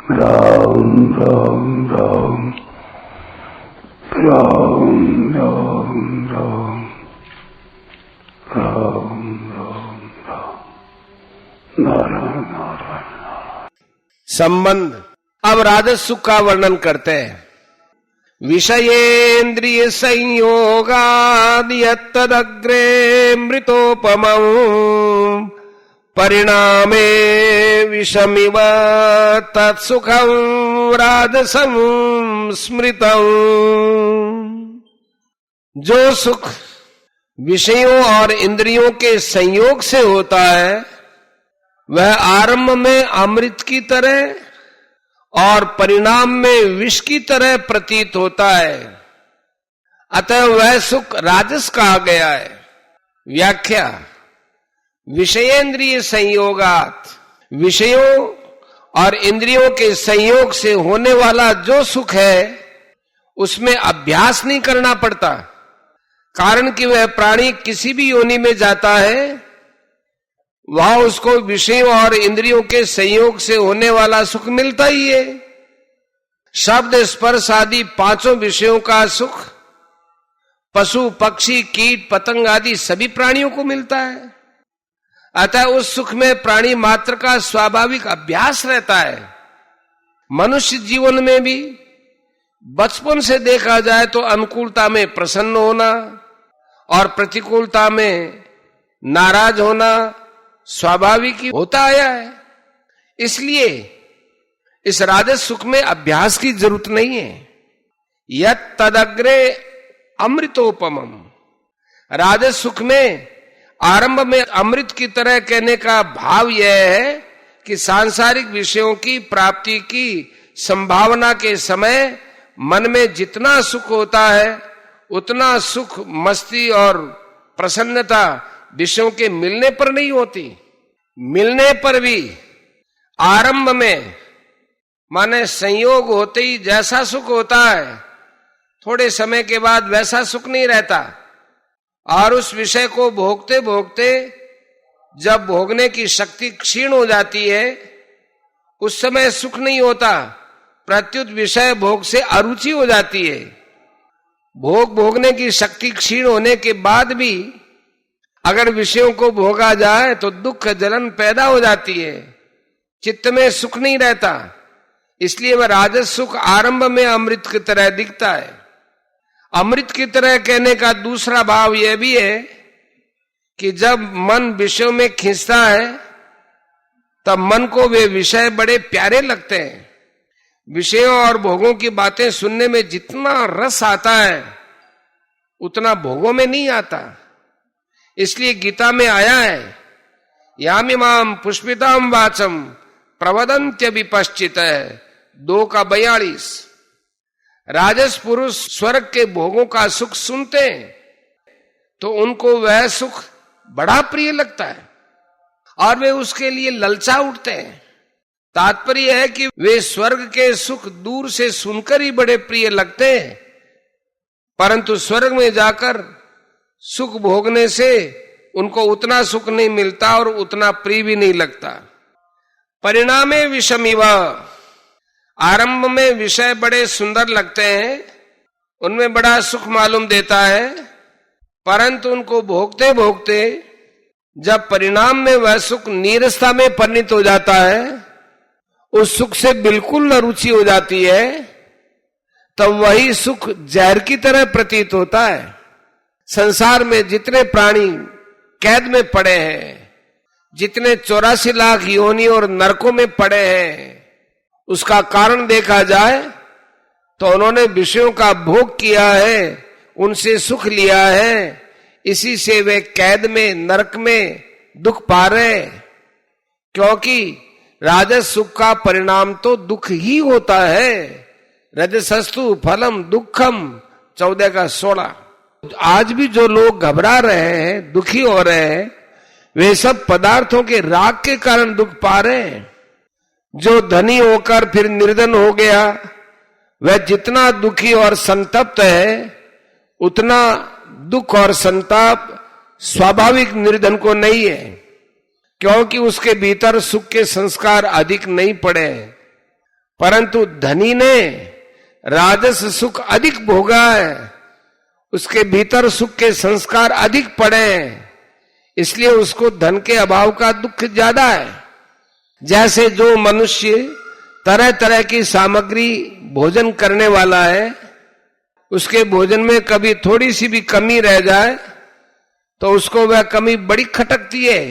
राम राम राम राम राम राम राम राम राम नारायण नारायण। संबंध। अब राजस सुख का वर्णन करते हैं। विषयेन्द्रिय संयोगाद यत्तदग्रे मृतोपमं परिणामे विषमिव तत्सुखं राजसं स्मृतं। जो सुख विषयों और इंद्रियों के संयोग से होता है वह आरंभ में अमृत की तरह और परिणाम में विष की तरह प्रतीत होता है, अतः वह सुख राजस कहा गया है। व्याख्या। विषयेंद्रिय संयोगात, विषयों और इंद्रियों के संयोग से होने वाला जो सुख है उसमें अभ्यास नहीं करना पड़ता, कारण कि वह प्राणी किसी भी योनि में जाता है वहां उसको विषयों और इंद्रियों के संयोग से होने वाला सुख मिलता ही है। शब्द स्पर्श आदि पांचों विषयों का सुख पशु पक्षी कीट पतंग आदि सभी प्राणियों को मिलता है, अतः उस सुख में प्राणी मात्र का स्वाभाविक अभ्यास रहता है। मनुष्य जीवन में भी बचपन से देखा जाए तो अनुकूलता में प्रसन्न होना और प्रतिकूलता में नाराज होना स्वाभाविक ही होता आया है। इसलिए इस राजस सुख में अभ्यास की जरूरत नहीं है। यत् तदग्रे अमृतोपमम, राजस सुख में आरंभ में अमृत की तरह कहने का भाव यह है कि सांसारिक विषयों की प्राप्ति की संभावना के समय मन में जितना सुख होता है उतना सुख मस्ती और प्रसन्नता विषयों के मिलने पर नहीं होती। मिलने पर भी आरंभ में माने संयोग होते ही जैसा सुख होता है थोड़े समय के बाद वैसा सुख नहीं रहता, और उस विषय को भोगते भोगते जब भोगने की शक्ति क्षीण हो जाती है उस समय सुख नहीं होता, प्रत्युत विषय भोग से अरुचि हो जाती है। भोगने की शक्ति क्षीण होने के बाद भी अगर विषयों को भोगा जाए तो दुख जलन पैदा हो जाती है, चित्त में सुख नहीं रहता। इसलिए वह राजस सुख आरंभ में अमृत की तरह दिखता है। अमृत की तरह कहने का दूसरा भाव यह भी है कि जब मन विषयों में खींचता है तब मन को वे विषय बड़े प्यारे लगते हैं। विषयों और भोगों की बातें सुनने में जितना रस आता है उतना भोगों में नहीं आता। इसलिए गीता में आया है, यामिमाम पुष्पिताम वाचम प्रवदन्त्य विपश्चित, 2:42। राजस पुरुष स्वर्ग के भोगों का सुख सुनते हैं तो उनको वह सुख बड़ा प्रिय लगता है और वे उसके लिए ललचा उठते हैं। तात्पर्य है कि वे स्वर्ग के सुख दूर से सुनकर ही बड़े प्रिय लगते हैं, परंतु स्वर्ग में जाकर सुख भोगने से उनको उतना सुख नहीं मिलता और उतना प्रिय भी नहीं लगता। परिणामे विषमिव, आरंभ में विषय बड़े सुंदर लगते हैं, उनमें बड़ा सुख मालूम देता है, परंतु उनको भोगते भोगते जब परिणाम में वह सुख नीरसता में परिणत हो जाता है, उस सुख से बिल्कुल न रुचि हो जाती है, तब वही सुख जहर की तरह प्रतीत होता है। संसार में जितने प्राणी कैद में पड़े हैं, जितने 84 लाख योनि और नरकों में पड़े हैं, उसका कारण देखा जाए तो उन्होंने विषयों का भोग किया है, उनसे सुख लिया है, इसी से वे कैद में नरक में दुख पा रहे, क्योंकि राजस सुख का परिणाम तो दुख ही होता है। रजसस्तु फलम दुखम 14:16। आज भी जो लोग घबरा रहे हैं, दुखी हो रहे हैं, वे सब पदार्थों के राग के कारण दुख पा रहे हैं। जो धनी होकर फिर निर्धन हो गया वह जितना दुखी और संतप्त है उतना दुख और संताप स्वाभाविक निर्धन को नहीं है, क्योंकि उसके भीतर सुख के संस्कार अधिक नहीं पड़े हैं। परंतु धनी ने राजस सुख अधिक भोगा है, उसके भीतर सुख के संस्कार अधिक पड़े हैं, इसलिए उसको धन के अभाव का दुख ज्यादा है। जैसे जो मनुष्य तरह तरह की सामग्री भोजन करने वाला है, उसके भोजन में कभी थोड़ी सी भी कमी रह जाए तो उसको वह कमी बड़ी खटकती है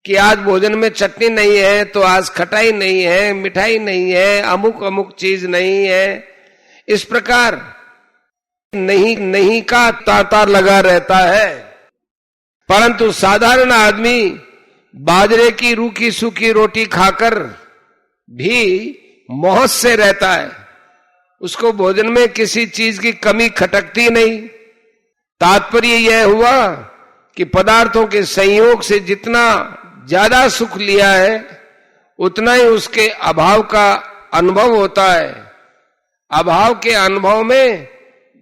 कि आज भोजन में चटनी नहीं है, तो आज खटाई नहीं है, मिठाई नहीं है, अमुक अमुक चीज नहीं है। इस प्रकार नहीं का तांता लगा रहता है। परंतु साधारण आदमी बाजरे की रूखी सूखी रोटी खाकर भी मौज से रहता है, उसको भोजन में किसी चीज की कमी खटकती नहीं। तात्पर्य यह हुआ कि पदार्थों के संयोग से जितना ज्यादा सुख लिया है उतना ही उसके अभाव का अनुभव होता है। अभाव के अनुभव में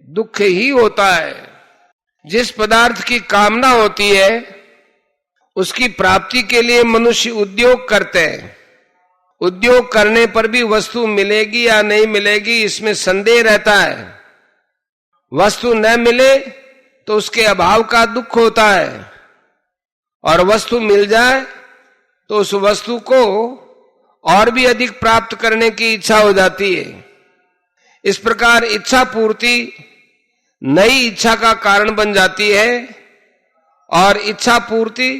दुख ही होता है। जिस पदार्थ की कामना होती है उसकी प्राप्ति के लिए मनुष्य उद्योग करते हैं। उद्योग करने पर भी वस्तु मिलेगी या नहीं मिलेगी इसमें संदेह रहता है। वस्तु न मिले तो उसके अभाव का दुख होता है, और वस्तु मिल जाए तो उस वस्तु को और भी अधिक प्राप्त करने की इच्छा हो जाती है। इस प्रकार इच्छा पूर्ति नई इच्छा का कारण बन जाती है, और इच्छा पूर्ति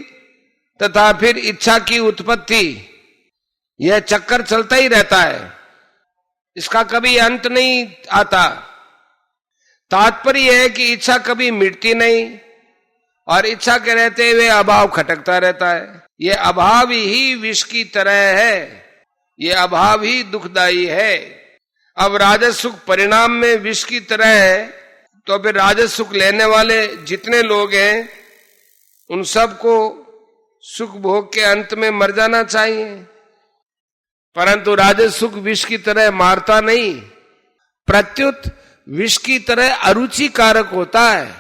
तथा फिर इच्छा की उत्पत्ति, यह चक्कर चलता ही रहता है, इसका कभी अंत नहीं आता। तात्पर्य है कि इच्छा कभी मिटती नहीं, और इच्छा के रहते हुए अभाव खटकता रहता है। यह अभाव ही विष की तरह है, यह अभाव ही दुखदाई है। अब राजस सुख परिणाम में विष की तरह है, तो फिर राजस सुख लेने वाले जितने लोग हैं उन सबको सुख भोग के अंत में मर जाना चाहिए। परंतु राजस सुख विष की तरह मारता नहीं, प्रत्युत विष की तरह अरुचिकारक होता है।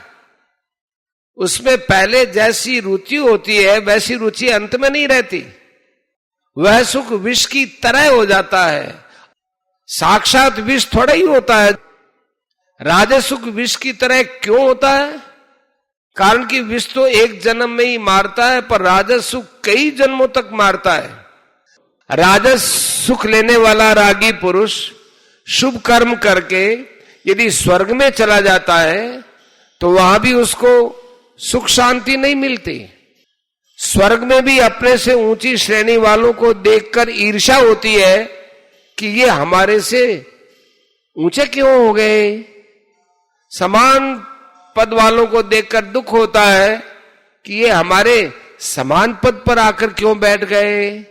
उसमें पहले जैसी रुचि होती है वैसी रुचि अंत में नहीं रहती। वह सुख विष की तरह हो जाता है, साक्षात विष थोड़ा ही होता है। राजस सुख विष की तरह क्यों होता है? कारण कि विष तो एक जन्म में ही मारता है, पर राजस सुख कई जन्मों तक मारता है। राजस सुख लेने वाला रागी पुरुष शुभ कर्म करके यदि स्वर्ग में चला जाता है तो वहां भी उसको सुख शांति नहीं मिलती। स्वर्ग में भी अपने से ऊंची श्रेणी वालों को देखकर ईर्ष्या होती है कि ये हमारे से ऊंचे क्यों हो गए। समान पद वालों को देखकर दुख होता है कि ये हमारे समान पद पर आकर क्यों बैठ गए,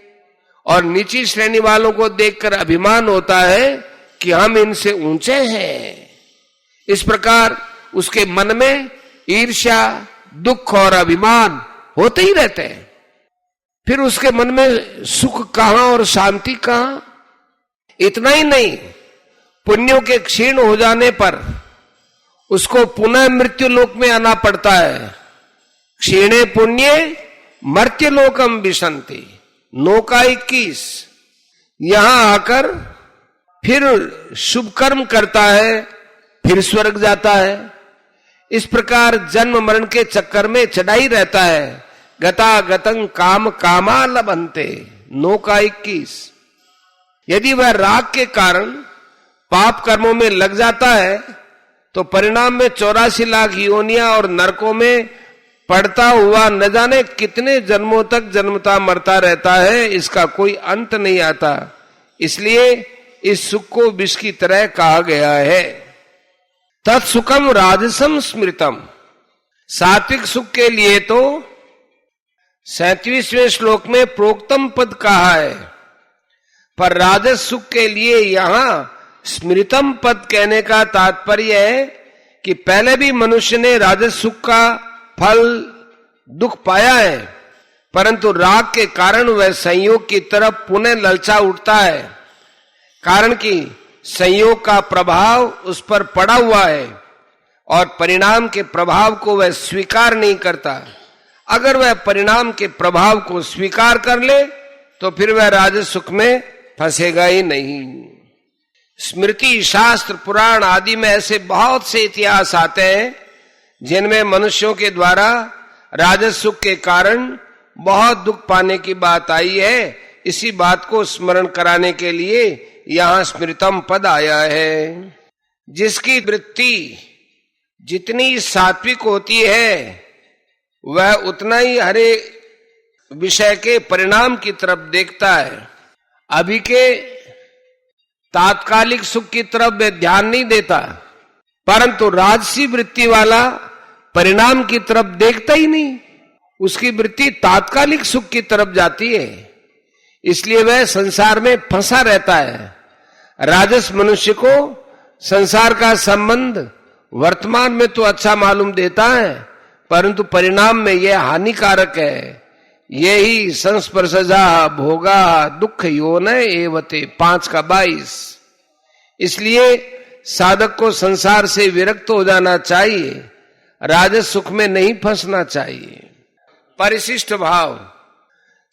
और नीची श्रेणी वालों को देखकर अभिमान होता है कि हम इनसे ऊंचे हैं। इस प्रकार उसके मन में ईर्ष्या, दुख और अभिमान होते ही रहते हैं। फिर उसके मन में सुख कहां और शांति कहां। इतना ही नहीं, पुण्यों के क्षीण हो जाने पर उसको पुनः मृत्यु लोक में आना पड़ता है। क्षीणे पुण्ये मर्त्य लोकम विशंति, नौका 21। यहां आकर फिर शुभ कर्म करता है, फिर स्वर्ग जाता है। इस प्रकार जन्म मरण के चक्कर में चढ़ाई रहता है। गता गतं काम कामा लभन्ते, नौका 21। यदि वह राग के कारण पाप कर्मों में लग जाता है तो परिणाम में 84 लाख योनियां और नरकों में पड़ता हुआ न जाने कितने जन्मों तक जन्मता मरता रहता है, इसका कोई अंत नहीं आता। इसलिए इस सुख को विष की तरह कहा गया है। तत्सुखम राजसम स्मृतम, सात्विक सुख के लिए तो 37वें श्लोक में प्रोक्तम पद कहा है, पर राजस सुख के लिए यहां स्मृतम पद कहने का तात्पर्य है कि पहले भी मनुष्य ने राजस सुख का फल दुख पाया है, परंतु राग के कारण वह संयोग की तरफ पुनः ललचा उठता है। कारण कि संयोग का प्रभाव उस पर पड़ा हुआ है और परिणाम के प्रभाव को वह स्वीकार नहीं करता। अगर वह परिणाम के प्रभाव को स्वीकार कर ले तो फिर वह राजस सुख में फंसेगा ही नहीं। स्मृति, शास्त्र, पुराण आदि में ऐसे बहुत से इतिहास आते हैं जिनमें मनुष्यों के द्वारा राजस सुख के कारण बहुत दुख पाने की बात आई है। इसी बात को स्मरण कराने के लिए यहां स्मृतम पद आया है। जिसकी वृत्ति जितनी सात्विक होती है वह उतना ही हरे विषय के परिणाम की तरफ देखता है। अभी के तात्कालिक सुख की तरफ वे ध्यान नहीं देता, परंतु राजसी वृत्ति वाला परिणाम की तरफ देखता ही नहीं, उसकी वृत्ति तात्कालिक सुख की तरफ जाती है, इसलिए वह संसार में फंसा रहता है। राजस मनुष्य को संसार का संबंध वर्तमान में तो अच्छा मालूम देता है, परंतु परिणाम में यह हानिकारक है। यही संस्पर्शजा भोगा दुख योन एवते 5:22। इसलिए साधक को संसार से विरक्त हो जाना चाहिए, राजस सुख में नहीं फंसना चाहिए। परिशिष्ट भाव,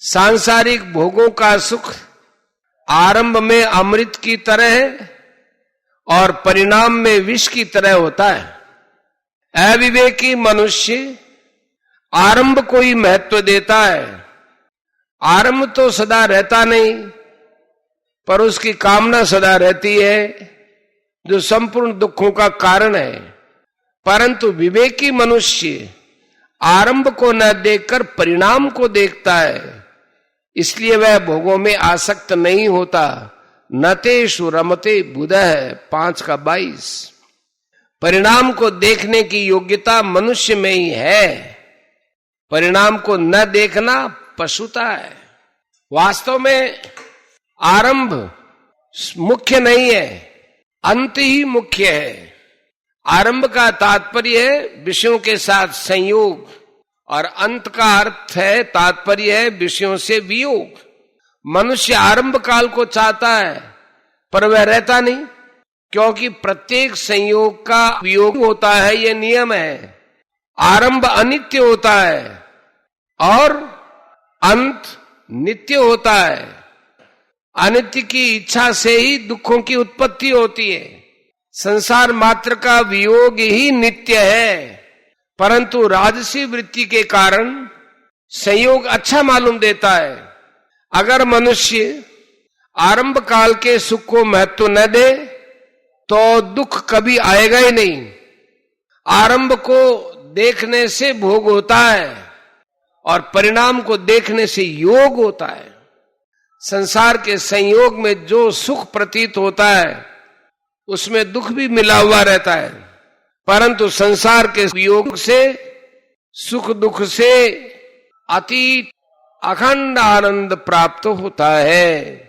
सांसारिक भोगों का सुख आरंभ में अमृत की तरह है और परिणाम में विष की तरह होता है। अविवेकी मनुष्य आरंभ को ही महत्व देता है। आरंभ तो सदा रहता नहीं, पर उसकी कामना सदा रहती है, जो संपूर्ण दुखों का कारण है। परंतु विवेकी मनुष्य आरंभ को न देखकर परिणाम को देखता है, इसलिए वह भोगों में आसक्त नहीं होता। नतेषु रमते बुधः 5:22। परिणाम को देखने की योग्यता मनुष्य में ही है, परिणाम को न देखना पशुता है। वास्तव में आरंभ मुख्य नहीं है, अंत ही मुख्य है। आरंभ का तात्पर्य है विषयों के साथ संयोग, और अंत का अर्थ है तात्पर्य है विषयों से वियोग। मनुष्य आरंभ काल को चाहता है, पर वह रहता नहीं, क्योंकि प्रत्येक संयोग का वियोग होता है, यह नियम है। आरंभ अनित्य होता है और अंत नित्य होता है। अनित्य की इच्छा से ही दुखों की उत्पत्ति होती है। संसार मात्र का वियोग ही नित्य है, परंतु राजसी वृत्ति के कारण संयोग अच्छा मालूम देता है। अगर मनुष्य आरंभ काल के सुख को महत्व न दे तो दुख कभी आएगा ही नहीं। आरंभ को देखने से भोग होता है और परिणाम को देखने से योग होता है। संसार के संयोग में जो सुख प्रतीत होता है उसमें दुख भी मिला हुआ रहता है, परंतु संसार के योग से सुख दुख से अतीत अखंड आनंद प्राप्त होता है।